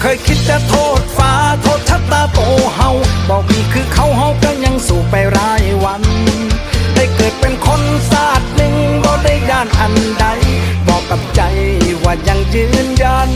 เคยคิดจะโทษฟ้าโทษชะตาโตเฮาบอกมีคือเขาเฮาก็ยังสู่ไปรายวันได้เกิดเป็นคนศาสตร์หนึ่งบ่ได้ย่านอันใดบอกกับใจว่ายังยืนยัน